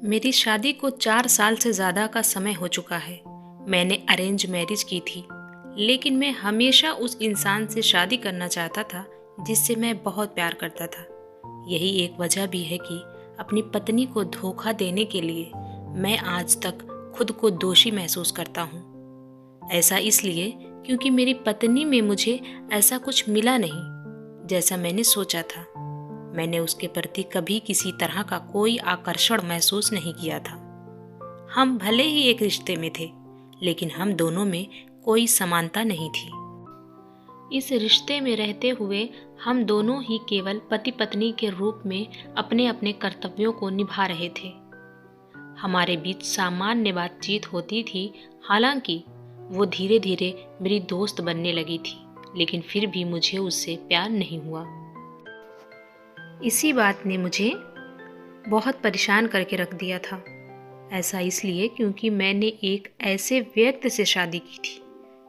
मेरी शादी को 4 साल से ज़्यादा का समय हो चुका है। मैंने अरेंज मैरिज की थी, लेकिन मैं हमेशा उस इंसान से शादी करना चाहता था जिससे मैं बहुत प्यार करता था। यही एक वजह भी है कि अपनी पत्नी को धोखा देने के लिए मैं आज तक खुद को दोषी महसूस करता हूँ। ऐसा इसलिए क्योंकि मेरी पत्नी में मुझे ऐसा कुछ मिला नहीं जैसा मैंने सोचा था। मैंने उसके प्रति कभी किसी तरह का कोई आकर्षण महसूस नहीं किया था। हम भले ही एक रिश्ते में थे, लेकिन हम दोनों में कोई समानता नहीं थी। इस रिश्ते में रहते हुए हम दोनों ही केवल पति पत्नी के रूप में अपने अपने कर्तव्यों को निभा रहे थे। हमारे बीच सामान्य बातचीत होती थी, हालांकि वो धीरे धीरे मेरी दोस्त बनने लगी थी, लेकिन फिर भी मुझे उससे प्यार नहीं हुआ। इसी बात ने मुझे बहुत परेशान करके रख दिया था। ऐसा इसलिए क्योंकि मैंने एक ऐसे व्यक्ति से शादी की थी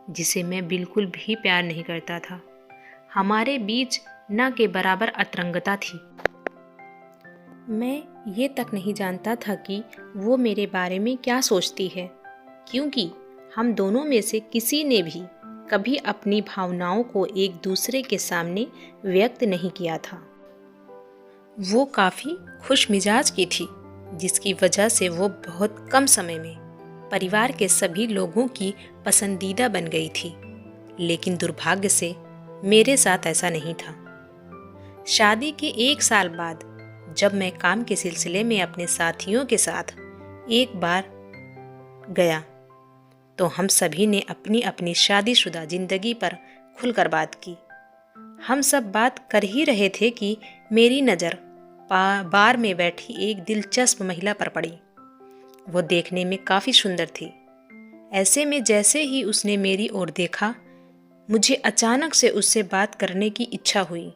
जिसे मैं बिल्कुल भी प्यार नहीं करता था। हमारे बीच न के बराबर अतरंगता थी। मैं ये तक नहीं जानता था कि वो मेरे बारे में क्या सोचती है, क्योंकि हम दोनों में से किसी ने भी कभी अपनी भावनाओं को एक दूसरे के सामने व्यक्त नहीं किया था। वो काफ़ी खुश मिजाज की थी, जिसकी वजह से वो बहुत कम समय में परिवार के सभी लोगों की पसंदीदा बन गई थी। लेकिन दुर्भाग्य से मेरे साथ ऐसा नहीं था। शादी के 1 साल बाद जब मैं काम के सिलसिले में अपने साथियों के साथ एक बार गया, तो हम सभी ने अपनी अपनी शादीशुदा जिंदगी पर खुलकर बात की। हम सब बात कर ही रहे थे कि मेरी नज़र बार में बैठी एक दिलचस्प महिला पर पड़ी। वो देखने में काफ़ी सुंदर थी। ऐसे में जैसे ही उसने मेरी ओर देखा, मुझे अचानक से उससे बात करने की इच्छा हुई।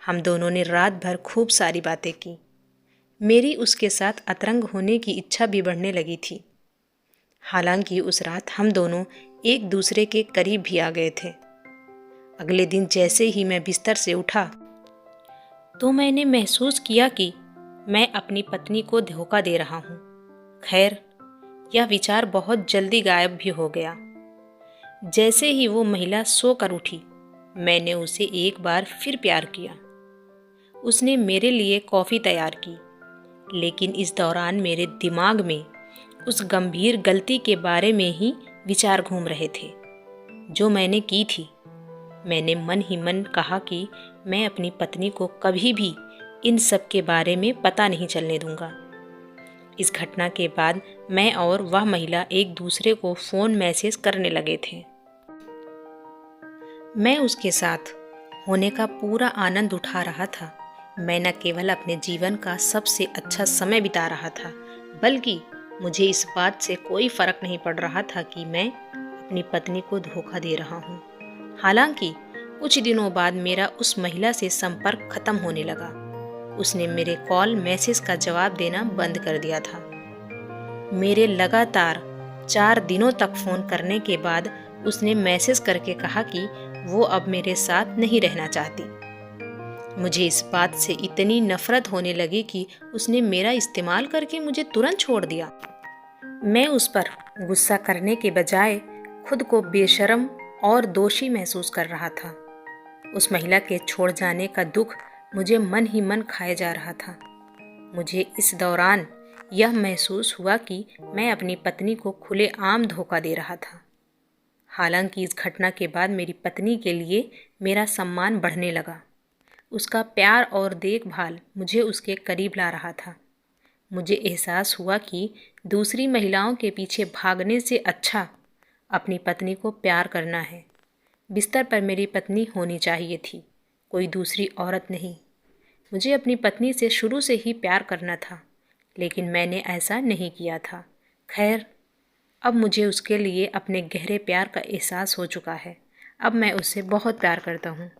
हम दोनों ने रात भर खूब सारी बातें की। मेरी उसके साथ अतरंग होने की इच्छा भी बढ़ने लगी थी। हालांकि उस रात हम दोनों एक दूसरे के करीब भी आ गए थे। अगले दिन जैसे ही मैं बिस्तर से उठा, तो मैंने महसूस किया कि मैं अपनी पत्नी को धोखा दे रहा हूँ। खैर, यह विचार बहुत जल्दी गायब भी हो गया। जैसे ही वो महिला सोकर उठी, मैंने उसे एक बार फिर प्यार किया। उसने मेरे लिए कॉफ़ी तैयार की, लेकिन इस दौरान मेरे दिमाग में उस गंभीर गलती के बारे में ही विचार घूम रहे थे जो मैंने की थी। मैंने मन ही मन कहा कि मैं अपनी पत्नी को कभी भी इन सब के बारे में पता नहीं चलने दूंगा। इस घटना के बाद मैं और वह महिला एक दूसरे को फ़ोन मैसेज करने लगे थे। मैं उसके साथ होने का पूरा आनंद उठा रहा था। मैं न केवल अपने जीवन का सबसे अच्छा समय बिता रहा था, बल्कि मुझे इस बात से कोई फ़र्क नहीं पड़ रहा था कि मैं अपनी पत्नी को धोखा दे रहा हूँ। हालांकि कुछ दिनों बाद मेरा उस महिला से संपर्क खत्म होने लगा। उसने मेरे कॉल मैसेज का जवाब देना बंद कर दिया था। मेरे लगातार 4 दिनों तक फ़ोन करने के बाद उसने मैसेज करके कहा कि वो अब मेरे साथ नहीं रहना चाहती। मुझे इस बात से इतनी नफरत होने लगी कि उसने मेरा इस्तेमाल करके मुझे तुरंत छोड़ दिया। मैं उस पर गुस्सा करने के बजाय खुद को बेशर्म और दोषी महसूस कर रहा था। उस महिला के छोड़ जाने का दुख मुझे मन ही मन खाए जा रहा था। मुझे इस दौरान यह महसूस हुआ कि मैं अपनी पत्नी को खुलेआम धोखा दे रहा था। हालांकि इस घटना के बाद मेरी पत्नी के लिए मेरा सम्मान बढ़ने लगा। उसका प्यार और देखभाल मुझे उसके करीब ला रहा था। मुझे एहसास हुआ कि दूसरी महिलाओं के पीछे भागने से अच्छा अपनी पत्नी को प्यार करना है। बिस्तर पर मेरी पत्नी होनी चाहिए थी, कोई दूसरी औरत नहीं। मुझे अपनी पत्नी से शुरू से ही प्यार करना था, लेकिन मैंने ऐसा नहीं किया था। खैर, अब मुझे उसके लिए अपने गहरे प्यार का एहसास हो चुका है। अब मैं उससे बहुत प्यार करता हूँ।